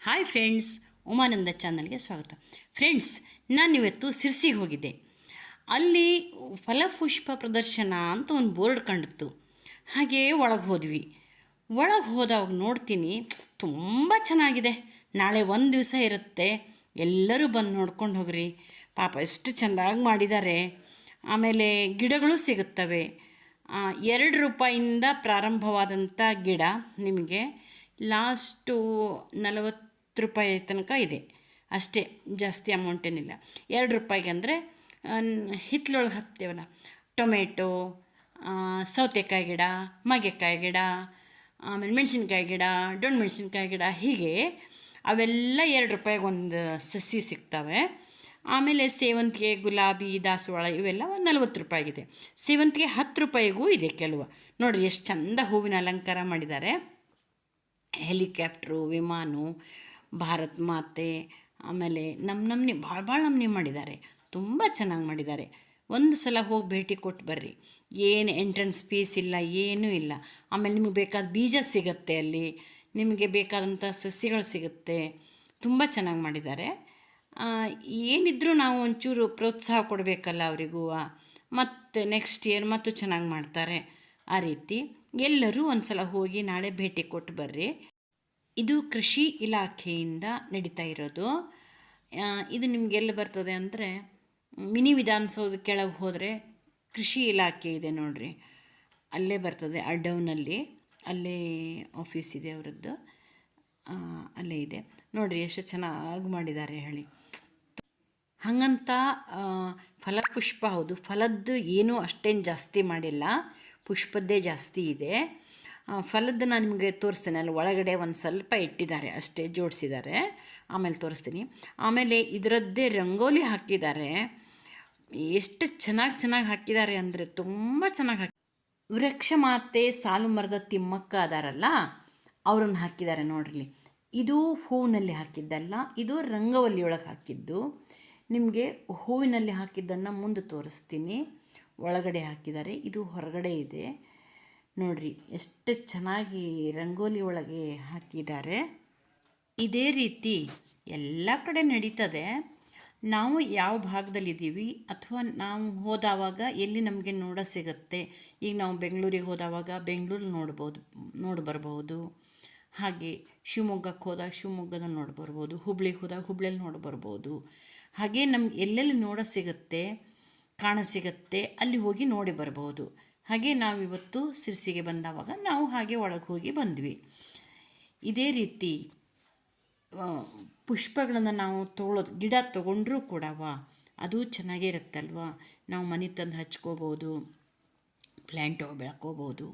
Hi friends, Umananda ಚಾನಲ್ಗೆ ಸ್ವಾಗತ. Friends, ನಾನಿವತ್ತು ಸಿರ್ಸಿಗೆ ಹೋಗಿದ್ದೆ. ಅಲ್ಲಿ ಫಲಪುಷ್ಪ ಪ್ರದರ್ಶನ ಅಂತ ಒಂದು ಬೋರ್ಡ್ ಕಂಡಿತ್ತು. ಹಾಗೇ ಒಳಗೆ ಹೋದ್ವಿ. ಒಳಗೆ ಹೋದಾಗ ನೋಡ್ತೀನಿ, ತುಂಬ ಚೆನ್ನಾಗಿದೆ. ನಾಳೆ ಒಂದು ದಿವಸ ಇರುತ್ತೆ, ಎಲ್ಲರೂ ಬಂದು ನೋಡ್ಕೊಂಡು ಹೋಗ್ರಿ. ಪಾಪ ಎಷ್ಟು ಚೆಂದಾಗಿ ಮಾಡಿದ್ದಾರೆ. ಆಮೇಲೆ ಗಿಡಗಳು ಸಿಗುತ್ತವೆ. 2 ರೂಪಾಯಿಂದ ಪ್ರಾರಂಭವಾದಂಥ ಗಿಡ ನಿಮಗೆ ಲಾಸ್ಟು 40 ರೂಪಾಯಿ ತನಕ ಇದೆ. ಅಷ್ಟೇ, ಜಾಸ್ತಿ ಅಮೌಂಟ್ ಏನಿಲ್ಲ. 2 ರೂಪಾಯಿಗೆ ಅಂದರೆ ಹಿತ್ತಲೊಳಗೆ ಹಾಕ್ತೇವಲ್ಲ, ಟೊಮೆಟೊ, ಸೌತೆಕಾಯಿ ಗಿಡ, ಮಾಗೆಕಾಯಿ ಗಿಡ, ಆಮೇಲೆ ಮೆಣಸಿನ್ಕಾಯಿ ಗಿಡ, ಡೊಣ್ಣ ಮೆಣಸಿನ್ಕಾಯಿ ಗಿಡ, ಹೀಗೆ ಅವೆಲ್ಲ 2 ರೂಪಾಯಿಗೆ ಒಂದು ಸಸಿ ಸಿಗ್ತವೆ. ಆಮೇಲೆ ಸೇವಂತಿಗೆ, ಗುಲಾಬಿ, ದಾಸವಾಳ ಇವೆಲ್ಲ 40 ರೂಪಾಯಿಗಿದೆ. ಸೇವಂತಿಗೆ 10 ರೂಪಾಯಿಗೂ ಇದೆ ಕೆಲವು. ನೋಡಿರಿ ಎಷ್ಟು ಚಂದ ಹೂವಿನ ಅಲಂಕಾರ ಮಾಡಿದ್ದಾರೆ. ಹೆಲಿಕಾಪ್ಟ್ರು, ವಿಮಾನ, ಭಾರತ್ ಮಾತೆ, ಆಮೇಲೆ ನಮ್ಮನೆ ಭಾಳ ನಮ್ಮನೆ ಮಾಡಿದ್ದಾರೆ. ತುಂಬ ಚೆನ್ನಾಗಿ ಮಾಡಿದ್ದಾರೆ. ಒಂದು ಸಲ ಹೋಗಿ ಭೇಟಿ ಕೊಟ್ಟು ಬರ್ರಿ. ಏನು ಎಂಟ್ರೆನ್ಸ್ ಫೀಸ್ ಇಲ್ಲ, ಏನೂ ಇಲ್ಲ. ಆಮೇಲೆ ನಿಮಗೆ ಬೇಕಾದ ಬೀಜ ಸಿಗುತ್ತೆ, ಅಲ್ಲಿ ನಿಮಗೆ ಬೇಕಾದಂಥ ಸಸ್ಯಗಳು ಸಿಗುತ್ತೆ. ತುಂಬ ಚೆನ್ನಾಗಿ ಮಾಡಿದ್ದಾರೆ. ಏನಿದ್ರೂ ನಾವು ಒಂಚೂರು ಪ್ರೋತ್ಸಾಹ ಕೊಡಬೇಕಲ್ಲ ಅವರಿಗೂ. ಮತ್ತು ನೆಕ್ಸ್ಟ್ ಇಯರ್ ಮತ್ತು ಚೆನ್ನಾಗಿ ಮಾಡ್ತಾರೆ. ಆ ರೀತಿ ಎಲ್ಲರೂ ಒಂದು ಸಲ ಹೋಗಿ ನಾಳೆ ಭೇಟಿ ಕೊಟ್ಟು ಬರ್ರಿ. ಇದು ಕೃಷಿ ಇಲಾಖೆಯಿಂದ ನಡೀತಾ ಇರೋದು. ಇದು ನಿಮಗೆಲ್ಲ ಬರ್ತದೆ ಅಂದರೆ, ಮಿನಿ ವಿಧಾನಸೌಧ ಕೆಳಗೆ ಹೋದರೆ ಕೃಷಿ ಇಲಾಖೆ ಇದೆ ನೋಡಿರಿ, ಅಲ್ಲೇ ಬರ್ತದೆ. ಡೌನಲ್ಲಿ ಅಲ್ಲೇ ಆಫೀಸ್ ಇದೆ ಅವರದ್ದು, ಅಲ್ಲೇ ಇದೆ ನೋಡಿರಿ. ಎಷ್ಟು ಚೆನ್ನಾಗಿ ಮಾಡಿದ್ದಾರೆ ಹೇಳಿ. ಹಾಗಂತ ಫಲಪುಷ್ಪ ಹೌದು, ಫಲದ್ದು ಏನೂ ಅಷ್ಟೇನು ಜಾಸ್ತಿ ಮಾಡಿಲ್ಲ, ಪುಷ್ಪದ್ದೇ ಜಾಸ್ತಿ ಇದೆ. ಫಲದ್ದು ನಾನು ನಿಮಗೆ ತೋರಿಸ್ತೇನೆ. ಅಲ್ಲಿ ಒಳಗಡೆ ಒಂದು ಸ್ವಲ್ಪ ಇಟ್ಟಿದ್ದಾರೆ ಅಷ್ಟೇ, ಜೋಡಿಸಿದ್ದಾರೆ. ಆಮೇಲೆ ತೋರಿಸ್ತೀನಿ. ಆಮೇಲೆ ಇದರದ್ದೇ ರಂಗೋಲಿ ಹಾಕಿದ್ದಾರೆ. ಎಷ್ಟು ಚೆನ್ನಾಗಿ ಹಾಕಿದ್ದಾರೆ ಅಂದರೆ ತುಂಬ ಚೆನ್ನಾಗಿ ವೃಕ್ಷ ಮಾತೆ ಸಾಲು ಮರದ ತಿಮ್ಮಕ್ಕ ಅದಾರಲ್ಲ, ಅವ್ರನ್ನ ಹಾಕಿದ್ದಾರೆ ನೋಡ್ರಿ. ಇದು ಹೂವಿನಲ್ಲಿ ಹಾಕಿದ್ದಲ್ಲ, ಇದು ರಂಗವಲ್ಲಿಯೊಳಗೆ ಹಾಕಿದ್ದು. ನಿಮಗೆ ಹೂವಿನಲ್ಲಿ ಹಾಕಿದ್ದನ್ನು ಮುಂದೆ ತೋರಿಸ್ತೀನಿ. ಒಳಗಡೆ ಹಾಕಿದ್ದಾರೆ, ಇದು ಹೊರಗಡೆ ಇದೆ ನೋಡ್ರಿ. ಎಷ್ಟು ಚೆನ್ನಾಗಿ ರಂಗೋಲಿ ಒಳಗೆ ಹಾಕಿದ್ದಾರೆ. ಇದೇ ರೀತಿ ಎಲ್ಲ ಕಡೆ ನಡೀತದೆ. ನಾವು ಯಾವ ಭಾಗದಲ್ಲಿದ್ದೀವಿ ಅಥವಾ ನಾವು ಹೋದವಾಗ ಎಲ್ಲಿ ನಮಗೆ ಸಿಗುತ್ತೆ. ಈಗ ನಾವು ಬೆಂಗಳೂರಿಗೆ ಹೋದವಾಗ ಬೆಂಗಳೂರು ನೋಡಿ ಬರ್ಬೋದು. ಹಾಗೆ ಶಿವಮೊಗ್ಗಕ್ಕೆ ಹೋದಾಗ ಶಿವಮೊಗ್ಗದಲ್ಲಿ ಬರ್ಬೋದು. ಹುಬ್ಳಿಗೆ ಹೋದಾಗ ಹುಬ್ಳಿಯಲ್ಲಿ ಬರ್ಬೋದು. ಹಾಗೆ ನಮ್ಗೆ ಎಲ್ಲೆಲ್ಲಿ ಸಿಗುತ್ತೆ, ಕಾಣಸಿಗುತ್ತೆ, ಅಲ್ಲಿ ಹೋಗಿ ನೋಡಿ ಬರ್ಬೋದು. ಹಾಗೆ ನಾವಿವತ್ತು ಸಿರ್ಸಿಗೆ ಬಂದವಾಗ ನಾವು ಹಾಗೆ ಒಳಗೆ ಹೋಗಿ ಬಂದ್ವಿ. ಇದೇ ರೀತಿ ಪುಷ್ಪಗಳನ್ನು ನಾವು ಗಿಡ ತೊಗೊಂಡ್ರೂ ಕೂಡ ಅದು ಚೆನ್ನಾಗೇ ಇರುತ್ತಲ್ವ. ನಾವು ಮನೆ ತಂದು ಹಚ್ಕೋಬೋದು, ಪ್ಲ್ಯಾಂಟ್ ಬೆಳ್ಕೋಬೋದು.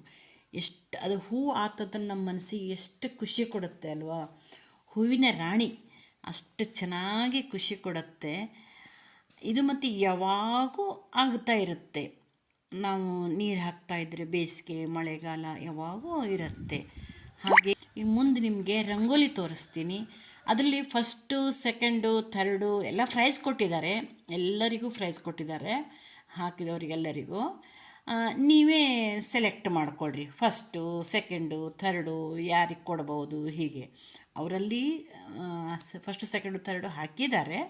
ಎಷ್ಟು ಅದು ಹೂವು ಆತದನ್ನು ನಮ್ಮ ಮನಸ್ಸಿಗೆ ಎಷ್ಟು ಖುಷಿ ಕೊಡುತ್ತೆ ಅಲ್ವಾ. ಹೂವಿನ ರಾಣಿ, ಅಷ್ಟು ಚೆನ್ನಾಗಿ ಖುಷಿ ಕೊಡುತ್ತೆ ಇದು. ಮತ್ತು ಯಾವಾಗೂ ಆಗ್ತಾ ಇರುತ್ತೆ. ನಾವು ನೀರು ಹಾಕ್ತಾಯಿದ್ರೆ ಬೇಸಿಗೆ, ಮಳೆಗಾಲ ಯಾವಾಗೂ ಇರುತ್ತೆ. ಹಾಗೆ ಈಗ ಮುಂದೆ ನಿಮಗೆ ರಂಗೋಲಿ ತೋರಿಸ್ತೀನಿ. ಅದರಲ್ಲಿ ಫಸ್ಟು, ಸೆಕೆಂಡು, ಥರ್ಡು ಎಲ್ಲ ಪ್ರೈಸ್ ಕೊಟ್ಟಿದ್ದಾರೆ. ಎಲ್ಲರಿಗೂ ಪ್ರೈಸ್ ಕೊಟ್ಟಿದ್ದಾರೆ, ಹಾಕಿದವರಿಗೆಲ್ಲರಿಗೂ. ನೀವೇ ಸೆಲೆಕ್ಟ್ ಮಾಡ್ಕೊಳ್ರಿ, ಫಸ್ಟು, ಸೆಕೆಂಡು, ಥರ್ಡು ಯಾರಿಗೆ ಕೊಡ್ಬೋದು. ಹೀಗೆ ಅವರಲ್ಲಿ ಫಸ್ಟು, ಸೆಕೆಂಡು, ಥರ್ಡು ಹಾಕಿದ್ದಾರೆ.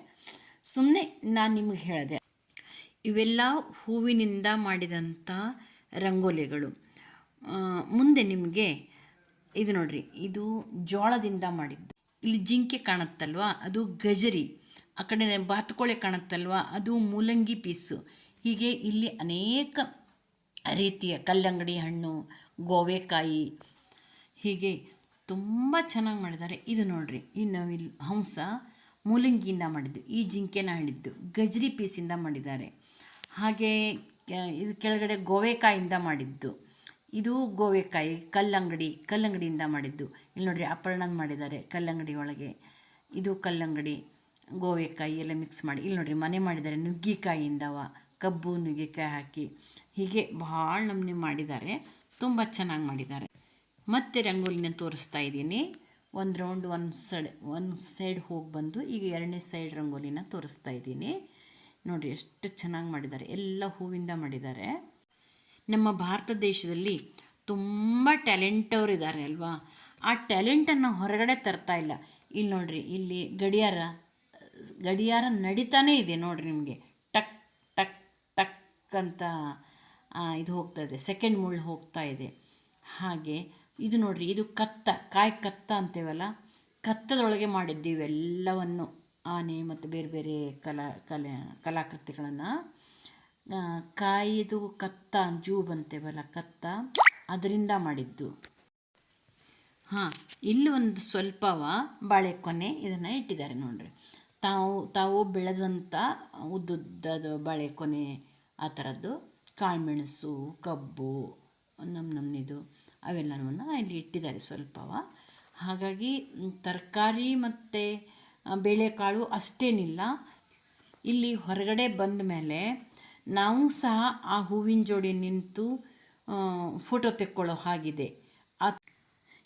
ಸುಮ್ಮನೆ ನಾನು ನಿಮಗೆ ಹೇಳಿದೆ. ಇವೆಲ್ಲ ಹೂವಿನಿಂದ ಮಾಡಿದಂಥ ರಂಗೋಲಿಗಳು. ಮುಂದೆ ನಿಮಗೆ ಇದು ನೋಡ್ರಿ, ಇದು ಜೋಳದಿಂದ ಮಾಡಿದ್ದು. ಇಲ್ಲಿ ಜಿಂಕೆ ಕಾಣುತ್ತಲ್ವ, ಅದು ಗಜರಿ. ಆ ಕಡೆ ಬಾತುಕೋಳೆ ಕಾಣುತ್ತಲ್ವ, ಅದು ಮೂಲಂಗಿ ಪೀಸು. ಹೀಗೆ ಇಲ್ಲಿ ಅನೇಕ ರೀತಿಯ ಕಲ್ಲಂಗಡಿ ಹಣ್ಣು, ಗೋವೆಕಾಯಿ, ಹೀಗೆ ತುಂಬ ಚೆನ್ನಾಗಿ ಮಾಡಿದ್ದಾರೆ. ಇದು ನೋಡ್ರಿ, ಇನ್ನು ಇಲ್ಲಿ ಹಂಸ ಮೂಲಂಗಿಯಿಂದ ಮಾಡಿದ್ದು. ಈ ಜಿಂಕೆನ ಹೇಳಿದ್ದು ಗಜರಿ ಪೀಸಿಂದ ಮಾಡಿದ್ದಾರೆ. ಹಾಗೆ ಇದು ಕೆಳಗಡೆ ಗೋವೆಕಾಯಿಂದ ಮಾಡಿದ್ದು. ಇದು ಗೋವೆಕಾಯಿ, ಕಲ್ಲಂಗಡಿಯಿಂದ ಮಾಡಿದ್ದು. ಇಲ್ಲಿ ನೋಡಿರಿ, ಅಪರ್ಣನ ಮಾಡಿದ್ದಾರೆ ಕಲ್ಲಂಗಡಿ ಒಳಗೆ. ಇದು ಕಲ್ಲಂಗಡಿ, ಗೋವೆಕಾಯಿ ಎಲ್ಲ ಮಿಕ್ಸ್ ಮಾಡಿ. ಇಲ್ಲಿ ನೋಡಿರಿ, ಮನೆ ಮಾಡಿದ್ದಾರೆ ನುಗ್ಗಿಕಾಯಿಯಿಂದವ, ಕಬ್ಬು ನುಗ್ಗಿಕಾಯಿ ಹಾಕಿ. ಹೀಗೆ ಭಾಳ ನಮೂನೆ ಮಾಡಿದ್ದಾರೆ. ತುಂಬ ಚೆನ್ನಾಗಿ ಮಾಡಿದ್ದಾರೆ. ಮತ್ತೆ ರಂಗೋಲಿನ ತೋರಿಸ್ತಾ ಇದ್ದೀನಿ. ಒಂದು ರೌಂಡ್ ಒಂದು ಸೈಡ್ ಹೋಗಿ ಬಂದು ಈಗ 2ನೇ ಸೈಡ್ ರಂಗೋಲಿನ ತೋರಿಸ್ತಾ ಇದ್ದೀನಿ. ನೋಡಿರಿ ಎಷ್ಟು ಚೆನ್ನಾಗಿ ಮಾಡಿದ್ದಾರೆ. ಎಲ್ಲ ಹೂವಿಂದ ಮಾಡಿದ್ದಾರೆ. ನಮ್ಮ ಭಾರತ ದೇಶದಲ್ಲಿ ತುಂಬ ಟ್ಯಾಲೆಂಟವ್ರು ಇದ್ದಾರೆ ಅಲ್ವಾ. ಆ ಟ್ಯಾಲೆಂಟನ್ನು ಹೊರಗಡೆ ತರ್ತಾ ಇಲ್ಲ. ಇಲ್ಲಿ ನೋಡ್ರಿ, ಇಲ್ಲಿ ಗಡಿಯಾರ ನಡೀತಾನೇ ಇದೆ ನೋಡ್ರಿ, ನಿಮಗೆ ಟಕ್ ಟಕ್ ಟಕ್ ಅಂತ ಇದು ಹೋಗ್ತಾ ಇದೆ, ಸೆಕೆಂಡ್ ಮುಳ್ಳು ಹೋಗ್ತಾ ಇದೆ. ಹಾಗೆ ಇದು ನೋಡ್ರಿ, ಇದು ಕಾಯಿ ಕತ್ತ ಅಂತೇವಲ್ಲ, ಕತ್ತದೊಳಗೆ ಮಾಡಿದ್ದೀವಿ ಎಲ್ಲವನ್ನು, ಆನೆ ಮತ್ತು ಬೇರೆ ಬೇರೆ ಕಲಾಕೃತಿಗಳನ್ನು. ಕಾಯಿದು ಕತ್ತ, ಜೂಬ್ ಅಂತೇವಲ್ಲ ಕತ್ತ, ಅದರಿಂದ ಮಾಡಿದ್ದು. ಹಾಂ, ಇಲ್ಲಿ ಒಂದು ಸ್ವಲ್ಪವ ಬಾಳೆಕೊನೆ ಇದನ್ನು ಇಟ್ಟಿದ್ದಾರೆ ನೋಡ್ರಿ. ತಾವು ಬೆಳೆದಂಥ ಉದ್ದುದ್ದದ ಬಾಳೆಕೊನೆ, ಆ ಥರದ್ದು ಕಾಳುಮೆಣಸು, ಕಬ್ಬು, ನಮ್ಮನಿದು ಅವೆಲ್ಲವನ್ನು ಇಲ್ಲಿ ಇಟ್ಟಿದ್ದಾರೆ ಸ್ವಲ್ಪವ. ಹಾಗಾಗಿ ತರಕಾರಿ ಮತ್ತು ಬೇಳೆಕಾಳು ಅಷ್ಟೇನಿಲ್ಲ. ಇಲ್ಲಿ ಹೊರಗಡೆ ಬಂದ ಮೇಲೆ ನಾವು ಸಹ ಆ ಹೂವಿನ ಜೋಡಿ ನಿಂತು ಫೋಟೋ ತೆಕ್ಕೊಳ್ಳೋ ಹಾಗಿದೆ.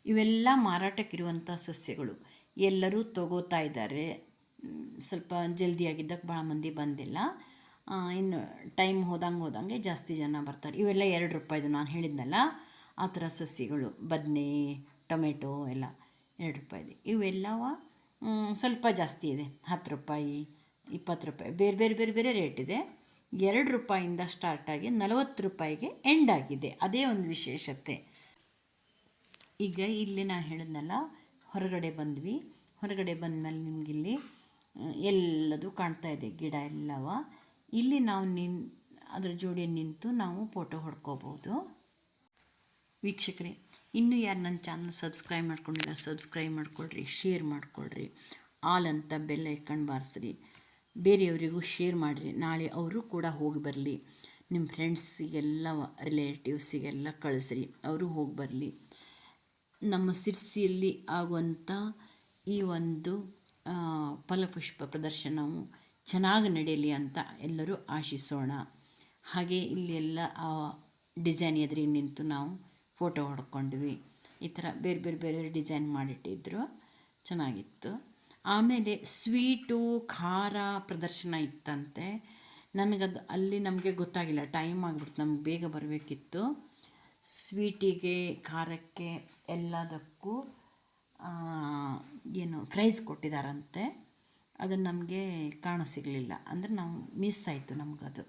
ಇವೆಲ್ಲ ಮಾರಾಟಕ್ಕಿರುವಂಥ ಸಸ್ಯಗಳು, ಎಲ್ಲರೂ ತಗೋತಾ ಇದ್ದಾರೆ. ಸ್ವಲ್ಪ ಜಲ್ದಿಯಾಗಿದ್ದಕ್ಕೆ ಭಾಳ ಮಂದಿ ಬಂದಿಲ್ಲ. ಇನ್ನು ಟೈಮ್ ಹೋದಂಗೆ ಜಾಸ್ತಿ ಜನ ಬರ್ತಾರೆ. ಇವೆಲ್ಲ 2 ರೂಪಾಯಿದು ನಾನು ಹೇಳಿದ್ನಲ್ಲ ಆ ಥರ ಸಸ್ಯಗಳು, ಬದನೆ, ಟೊಮೆಟೊ ಎಲ್ಲ 2 ರೂಪಾಯಿದು. ಇವೆಲ್ಲವ ಸ್ವಲ್ಪ ಜಾಸ್ತಿ ಇದೆ, 10 ರೂಪಾಯಿ, 20 ರೂಪಾಯಿ, ಬೇರೆ ಬೇರೆ ಬೇರೆ ಬೇರೆ ರೇಟ್ ಇದೆ. 2 ರೂಪಾಯಿಂದ ಸ್ಟಾರ್ಟಾಗಿ 40 ರೂಪಾಯಿಗೆ ಎಂಡ್ ಆಗಿದೆ. ಅದೇ ಒಂದು ವಿಶೇಷತೆ. ಈಗ ಇಲ್ಲಿ ನಾನು ಹೇಳಿದ್ನಲ್ಲ, ಹೊರಗಡೆ ಬಂದ್ವಿ. ಹೊರಗಡೆ ಬಂದಮೇಲೆ ನಿಮಗಿಲ್ಲಿ ಎಲ್ಲದು ಕಾಣ್ತಾ ಇದೆ, ಗಿಡ ಎಲ್ಲವ. ಇಲ್ಲಿ ನಾವು ಅದ್ರ ಜೋಡಿ ನಿಂತು ನಾವು ಫೋಟೋ ಹೊಡ್ಕೋಬೋದು. ವೀಕ್ಷಕರೇ, ಇನ್ನೂ ಯಾರು ನನ್ನ ಚಾನಲ್ ಸಬ್ಸ್ಕ್ರೈಬ್ ಮಾಡ್ಕೊಂಡಿಲ್ಲ, ಸಬ್ಸ್ಕ್ರೈಬ್ ಮಾಡ್ಕೊಳ್ರಿ, ಶೇರ್ ಮಾಡ್ಕೊಳ್ರಿ, ಆಲ್ ಅಂತ ಬೆಲ್ ಐಕನ್ ಬಾರಿಸ್ರಿ, ಬೇರೆಯವರಿಗೂ ಶೇರ್ ಮಾಡಿರಿ. ನಾಳೆ ಅವರು ಕೂಡ ಹೋಗಿ ಬರಲಿ, ನಿಮ್ಮ ಫ್ರೆಂಡ್ಸಿಗೆಲ್ಲ, ರಿಲೇಟಿವ್ಸಿಗೆಲ್ಲ ಕಳಿಸ್ರಿ, ಅವರು ಹೋಗಿ ಬರಲಿ. ನಮ್ಮ ಸಿರ್ಸಿಯಲ್ಲಿ ಆಗುವಂಥ ಈ ಒಂದು ಫಲಪುಷ್ಪ ಪ್ರದರ್ಶನವು ಚೆನ್ನಾಗಿ ನಡೆಯಲಿ ಅಂತ ಎಲ್ಲರೂ ಆಶಿಸೋಣ. ಹಾಗೆ ಇಲ್ಲಿ ಎಲ್ಲ ಆ ಡಿಸೈನ್ ಎದುರಿಗೆ ನಿಂತು ನಾವು ಫೋಟೋ ಹೊಡ್ಕೊಂಡ್ವಿ. ಈ ಥರ ಬೇರೆ ಬೇರೆ ಬೇರೆ ಡಿಸೈನ್ ಮಾಡಿಟ್ಟಿದ್ರು, ಚೆನ್ನಾಗಿತ್ತು. ಆಮೇಲೆ ಸ್ವೀಟು, ಖಾರ ಪ್ರದರ್ಶನ ಇತ್ತಂತೆ. ನನಗದು ಅಲ್ಲಿ ನಮಗೆ ಗೊತ್ತಾಗಿಲ್ಲ, ಟೈಮ್ ಆಗಿಬಿಡ್ತು, ನಮ್ಗೆ ಬೇಗ ಬರಬೇಕಿತ್ತು. ಸ್ವೀಟಿಗೆ, ಖಾರಕ್ಕೆ ಎಲ್ಲದಕ್ಕೂ ಏನು ಪ್ರೈಸ್ ಕೊಟ್ಟಿದ್ದಾರಂತೆ. ಅದು ನಮಗೆ ಕಾಣ ಸಿಗಲಿಲ್ಲ, ಅಂದರೆ ನಾವು ಮಿಸ್ ಆಯಿತು ನಮಗದು.